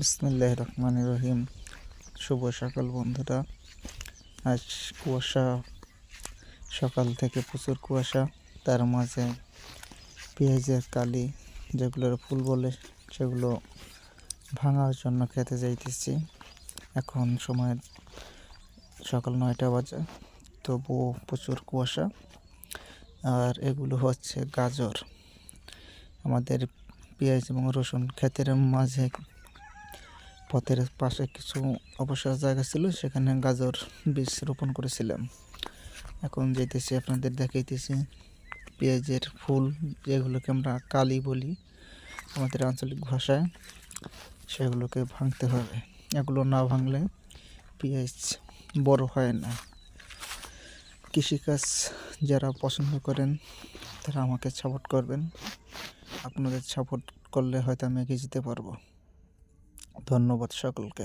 বিসমিল্লাহির রহমানির রহিম। শুভ সকাল বন্ধুরা। আজ কুয়াশা, সকাল থেকে প্রচুর কুয়াশা। তার মাঝে পেঁয়াজের কালি, যেগুলোর ফুল বলে, সেগুলো ভাঙার জন্য খেতে যাইতেছি। এখন সময় সকাল 9টা বাজে, তবুও প্রচুর কুয়াশা। আর এগুলো হচ্ছে গাজর। আমাদের পেঁয়াজ এবং রসুন ক্ষেতের মাঝে পথের পাশে কিছু অবসর জায়গা ছিল, সেখানে গাজর বীজ রোপণ করেছিলাম। এখন যেতেছি, আপনাদের দেখাইতেছি পেঁয়াজের ফুল, যেগুলোকে আমরা কালি বলি আমাদের আঞ্চলিক ভাষায়। সেগুলোকে ভাঙতে হবে। এগুলো না ভাঙলে পেঁয়াজ বড় হয় না। কৃষিকাজ যারা পছন্দ করেন তারা আমাকে সাপোর্ট করবেন। আপনাদের সাপোর্ট করলে হয়তো আমি এগিয়ে যেতে পারবো। ধন্যবাদ সকলকে।